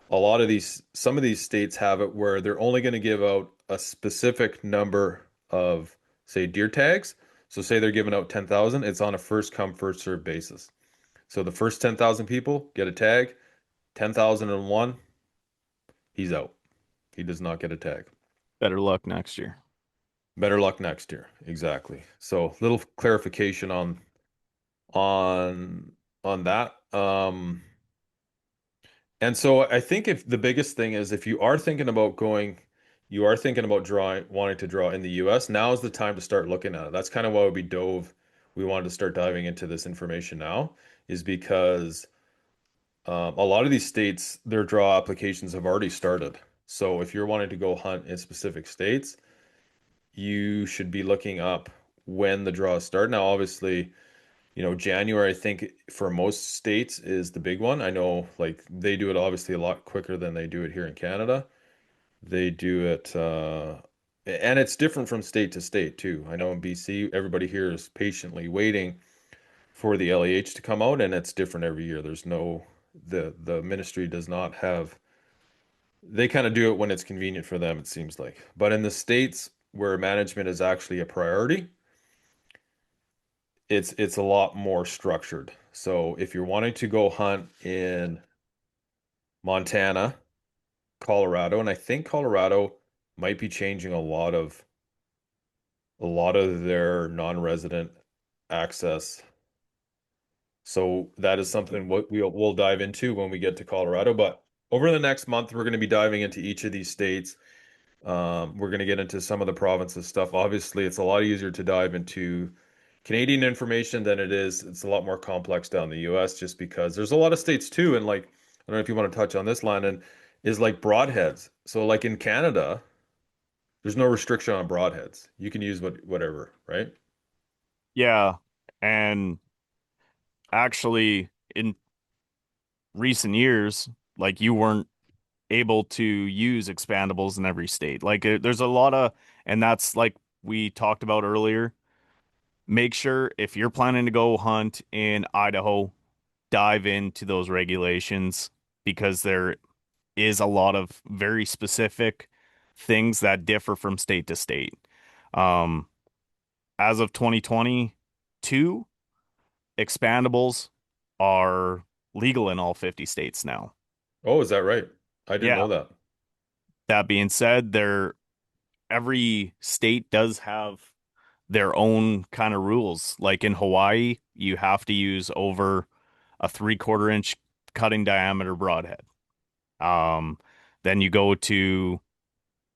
some of these states have it where they're only going to give out a specific number of, say, deer tags. So say they're giving out 10,000, it's on a first come, first served basis. So the first 10,000 people get a tag, 10,001, he's out. He does not get a tag. Better luck next year. Better luck next year. Exactly. So little clarification on on that. And so I think if the biggest thing is if you are thinking about going, you are thinking about wanting to draw in the US, now is the time to start looking at it. That's kind of why we wanted to start diving into this information now, is because a lot of these states, their draw applications have already started. So if you're wanting to go hunt in specific states, you should be looking up when the draws start. Now, obviously, January, I think for most states is the big one. I know like they do it obviously a lot quicker than they do it here in Canada. They do it And it's different from state to state too. I know in BC, everybody here is patiently waiting for the LEH to come out, and it's different every year. There's no the ministry does not have they kind of do it when it's convenient for them, it seems like. But in the states where management is actually a priority, it's a lot more structured. So if you're wanting to go hunt in Montana, Colorado, and I think Colorado might be changing a lot of their non-resident access. So that is something what we'll dive into when we get to Colorado. But over the next month, we're going to be diving into each of these states. We're going to get into some of the provinces stuff. Obviously, it's a lot easier to dive into Canadian information than it is. It's a lot more complex down the U.S. just because there's a lot of states too. And like, I don't know if you want to touch on this, Landon, is like broadheads. So like in Canada, there's no restriction on broadheads. You can use whatever, right? Yeah, and actually, in recent years, like you weren't able to use expandables in every state. Like there's a lot of, and that's like we talked about earlier. Make sure if you're planning to go hunt in Idaho, dive into those regulations because there is a lot of very specific things that differ from state to state. Um, as of 2022, expandables are legal in all 50 states now. Oh, is that right? I didn't Yeah. know that. That being said, every state does have their own kind of rules. Like in Hawaii, you have to use over a 3/4 inch cutting diameter broadhead. Um, then you go to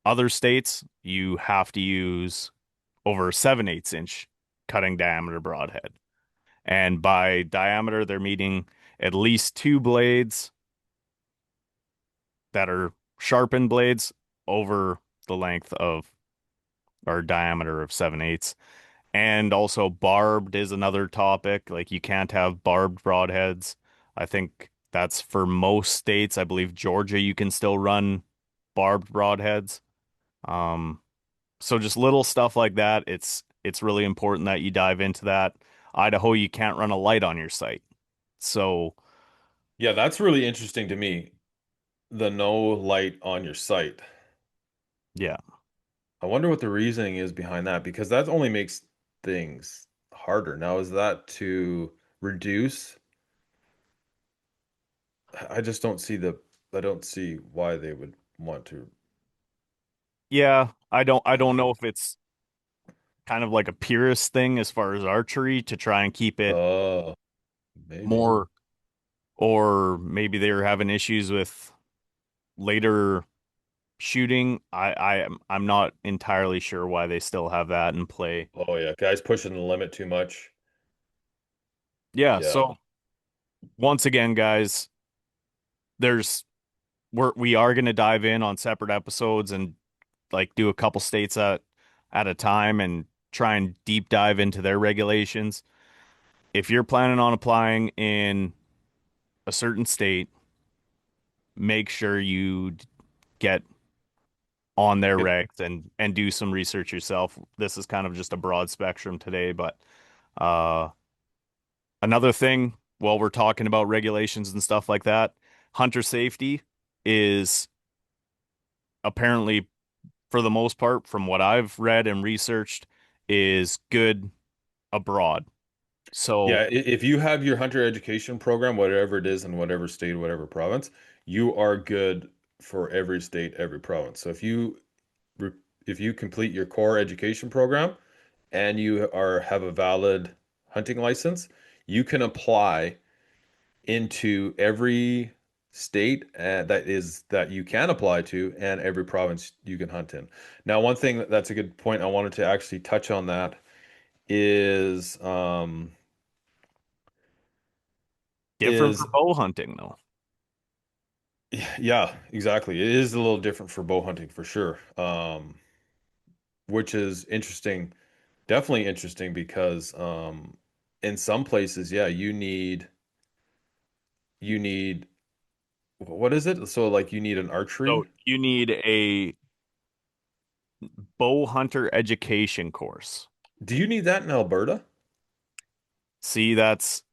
other states, you have to use over a 7/8 inch cutting diameter broadhead. And by diameter, they're meaning at least two blades that are sharpened blades over the length of or diameter of 7/8. And also barbed is another topic. Like you can't have barbed broadheads. I think that's for most states. I believe Georgia you can still run barbed broadheads. Um, so just little stuff like that. It's really important that you dive into that. Idaho, you can't run a light on your site. So Yeah, that's really interesting to me. The no light on your site. yeah. I wonder what the reasoning is behind that because that only makes things harder. Now, is that to reduce? I just don't see I don't see why they would want to. Yeah, I don't know if it's kind of like a purist thing as far as archery to try and keep it Oh, maybe. more, or maybe they were having issues with later shooting. I'm not entirely sure why they still have that in play. Oh, yeah. Guys pushing the limit too much. Yeah, Yeah. so once again, guys, there's we are going to dive in on separate episodes and like do a couple states at a time and try and deep dive into their regulations. If you're planning on applying in a certain state, make sure you get on their It, regs and do some research yourself. This is kind of just a broad spectrum today, but uh another thing while we're talking about regulations and stuff like that, hunter safety is apparently for the most part from what I've read and researched is good abroad. So, yeah. If you have your hunter education program, whatever it is in whatever state, whatever province, you are good for every state, every province. So re- if you complete your core education program, and you are have a valid hunting license, you can apply into every state that you can apply to and every province you can hunt in. Now, one thing that's a good point I wanted to actually touch on that is different for is bow hunting though. yeah, exactly. It is a little different for bow hunting for sure. Which is interesting, definitely interesting because in some places, yeah, you need what is it? So like you need an So archery. you need Bow hunter education course. Do you need that in Alberta? See, that's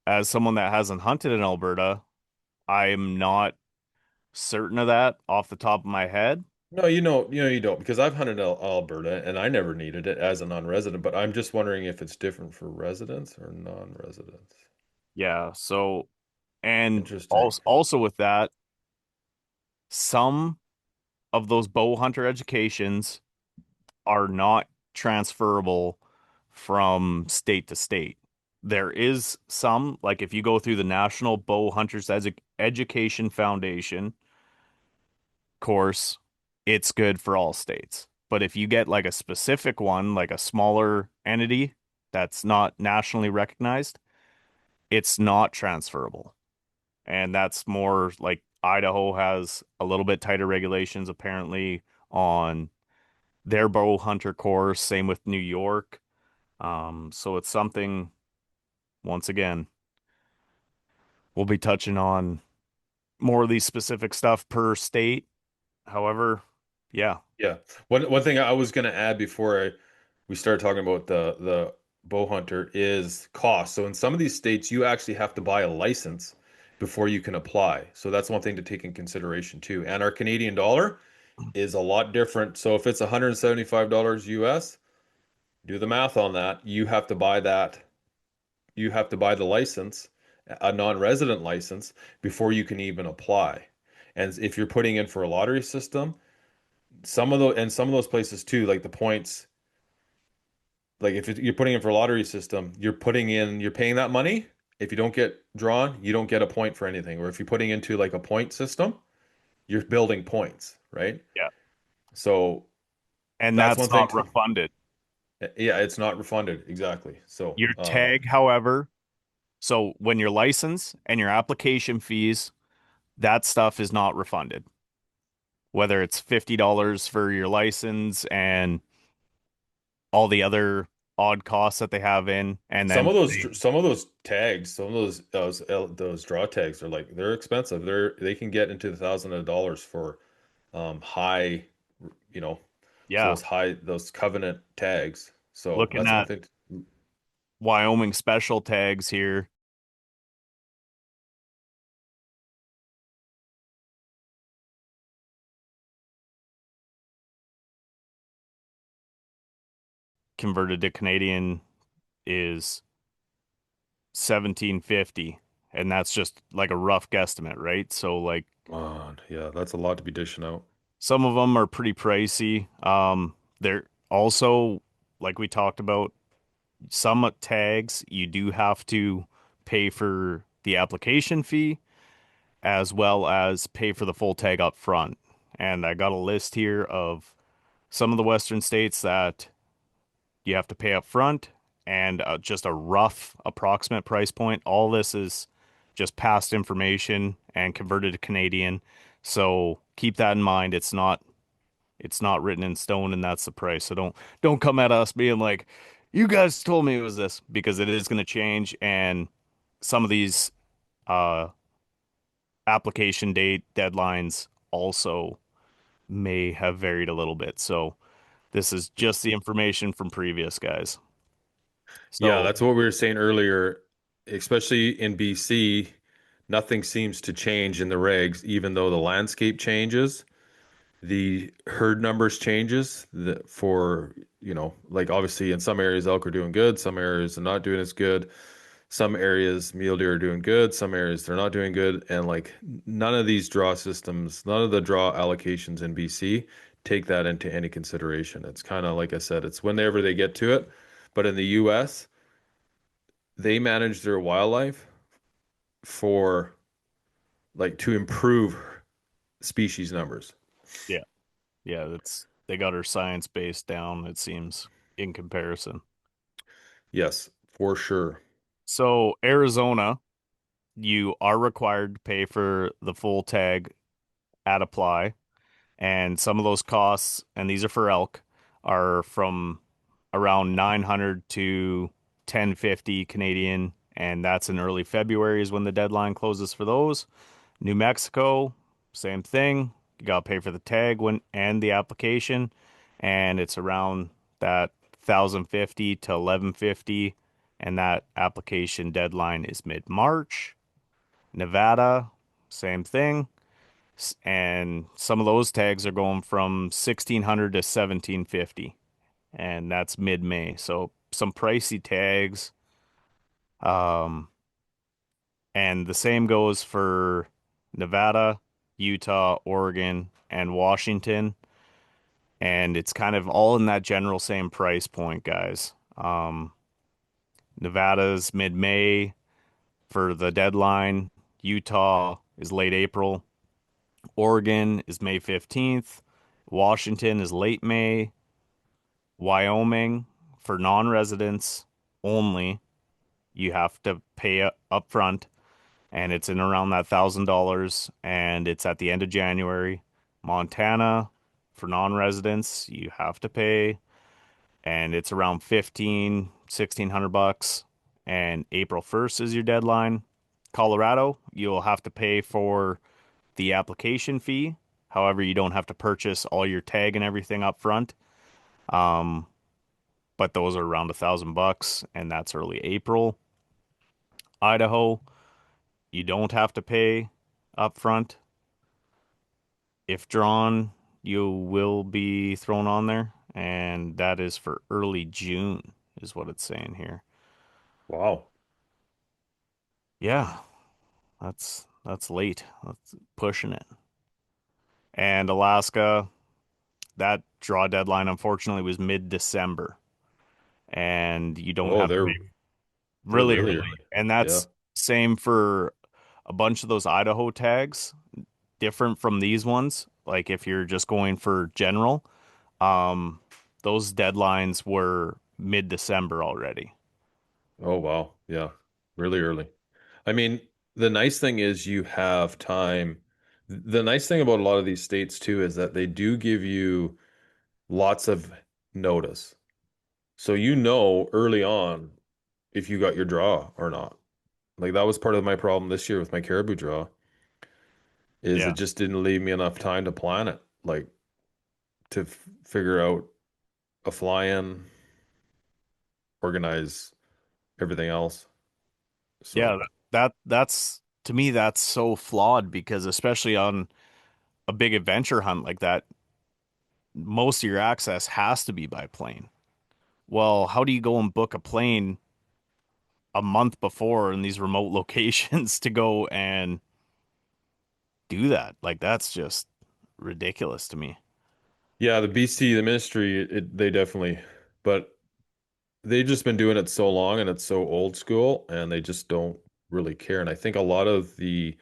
as someone that hasn't hunted in Alberta, I am not certain of that off the top of my head. No, you don't, because I've hunted Alberta and I never needed it as a non-resident, but I'm just wondering if it's different for residents or non-residents. Yeah, so and Interesting. also with that, some of those bow hunter educations are not transferable from state to state. There is some, like if you go through the National Bow Hunters Education Foundation course, it's good for all states. But if you get like a specific one, like a smaller entity that's not nationally recognized, it's not transferable. And that's more like Idaho has a little bit tighter regulations apparently on their bow hunter course, same with New York. So it's something, once again, we'll be touching on more of these specific stuff per state. However, yeah, Yeah. One thing I was going to add before we start talking about the bow hunter is cost. So in some of these states, you actually have to buy a license before you can apply. So that's one thing to take in consideration too. And our Canadian dollar is a lot different. So if it's $175 US, do the math on that. You have to buy that. You have to buy the license, a non-resident license, before you can even apply. And if you're putting in for a lottery system, some of those places too, like the points, like if you're putting in for a lottery system, you're paying that money. If you don't get drawn, you don't get a point for anything. Or if you're putting into like a point system, you're building points, right? yeah. So And that's that's one thing not to, refunded. yeah, it's not refunded. Exactly. So, Your tag, however, so when your license and your application fees, that stuff is not refunded. Whether it's $50 for your license and all the other odd costs that they have in, and then some of those tags, some of those draw tags are like they're expensive. They can get into the thousands of dollars for high, you know, so yeah, those covenant tags. So looking that's one at thing. Wyoming special tags here, converted to Canadian is 1750, and that's just like a rough guesstimate, right? So like Yeah, that's a lot to be dishing out. some of them are pretty pricey. They're also, like we talked about, some tags you do have to pay for the application fee as well as pay for the full tag up front. And I got a list here of some of the Western states that you have to pay up front and just a rough approximate price point. All this is just past information and converted to Canadian. So keep that in mind. It's not written in stone and that's the price. So don't come at us being like, you guys told me it was this because it is going to change and some of these uh application date deadlines also may have varied a little bit. So this is just the information from previous guys. Yeah, So that's what we were saying earlier, especially in BC, nothing seems to change in the regs, even though the landscape changes. The herd numbers changes for, like obviously in some areas elk are doing good, some areas are not doing as good. Some areas mule deer are doing good, some areas they're not doing good. And like none of these draw systems, none of the draw allocations in BC take that into any consideration. It's kind of like I said, it's whenever they get to it. But in the US, they manage their wildlife for like to improve species numbers. yeah, yeah, that's they got our science based down, it seems, in comparison. Yes, for sure. So Arizona, you are required to pay for the full tag at apply, and some of those costs, and these are for elk, are from around 900 to 1050 Canadian, and that's in early February is when the deadline closes for those. New Mexico, same thing. You gotta pay for the tag when and the application. and it's around that 1,050 to 1,150, and that application deadline is mid-March. Nevada, same thing. And some of those tags are going from 1,600 to 1,750, and that's mid-May. So some pricey tags. Um, and the same goes for Nevada, Utah, Oregon, and Washington. And it's kind of all in that general same price point, guys. Nevada's mid-May for the deadline. Utah is late April. Oregon is May 15th. Washington is late May. Wyoming, for non-residents only, you have to pay up front, and it's in around that $1,000, and it's at the end of January. Montana, for non-residents, you have to pay, and it's around 1,600 bucks, and April 1st is your deadline. Colorado, you'll have to pay for the application fee. However, you don't have to purchase all your tag and everything up front. Um, but those are around 1,000 bucks, and that's early April. Idaho, you don't have to pay up front. If drawn, you will be thrown on there, and that is for early June, is what it's saying here. Wow. Yeah, that's late. That's pushing it. And Alaska, that draw deadline unfortunately was mid-December, and you don't Oh, have to they're pay they're really really early. early. And Yeah. that's same for a bunch of those Idaho tags, different from these ones. Like if you're just going for general, um, those deadlines were mid-December already. Oh, wow. Yeah. Really early. I mean, the nice thing is you have time. The nice thing about a lot of these states too is that they do give you lots of notice. So you know early on if you got your draw or not. Like that was part of my problem this year with my caribou draw, is Yeah. it just didn't leave me enough time to plan it, like to figure out a fly-in, organize everything else. Yeah, So, that's to me that's so flawed because especially on a big adventure hunt like that, most of your access has to be by plane. Well, how do you go and book a plane a month before in these remote locations to go and do that? Like that's just ridiculous to me. yeah, the BC, the ministry, they definitely, but they've just been doing it so long and it's so old school and they just don't really care. And I think a lot of the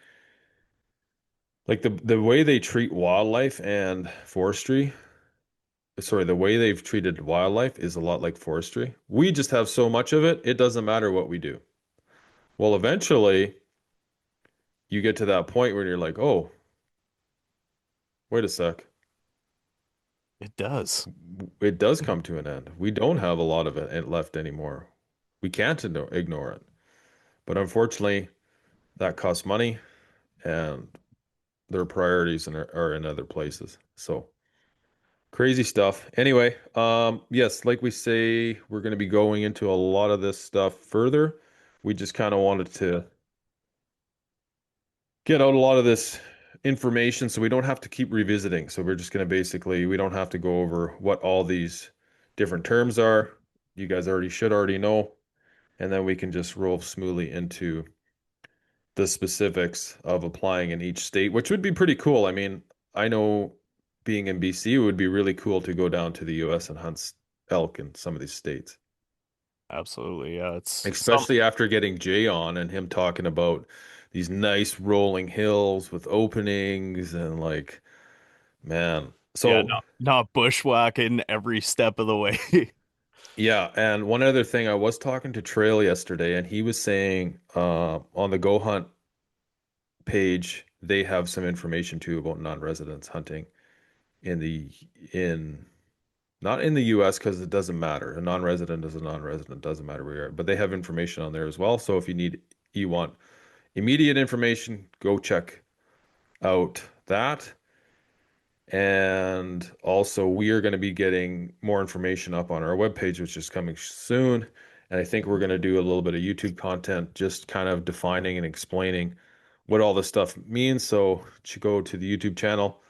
way they treat wildlife and forestry, sorry, the way they've treated wildlife is a lot like forestry. We just have so much of it, it doesn't matter what we do. Well, eventually you get to that point where you're like, oh, wait a sec. It does. It does come to an end. We don't have a lot of it left anymore. We can't ignore it. But unfortunately, that costs money and their priorities are in other places. So crazy stuff. Anyway, yes, like we say, we're going to be going into a lot of this stuff further. We just kind of wanted to get out a lot of this information so we don't have to keep revisiting. So we're just going to basically, we don't have to go over what all these different terms are. You guys should already know. And then we can just roll smoothly into the specifics of applying in each state, which would be pretty cool. I mean, I know being in BC, it would be really cool to go down to the U.S. and hunt elk in some of these states, Absolutely. Yeah, it's some especially after getting Jay on and him talking about these nice rolling hills with openings and like, man. yeah, So, not bushwhacking every step of the way. yeah. And one other thing, I was talking to Trail yesterday and he was saying on the Go Hunt page, they have some information too about non-residents hunting in the in not in the US because it doesn't matter. A non-resident is a non-resident, doesn't matter where you are. But they have information on there as well. So if you want immediate information, go check out that. And also, we are going to be getting more information up on our webpage, which is coming soon. And I think we're going to do a little bit of YouTube content, just kind of defining and explaining what all this stuff means. So, you should go to the YouTube channel,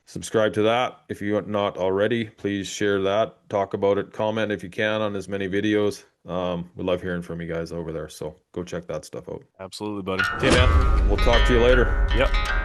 subscribe to that. If you are not already, please share that, talk about it, comment if you can on as many videos. We love hearing from you guys over there. So, go check that stuff out. Absolutely, buddy. Okay, man. We'll talk to you later. Yep.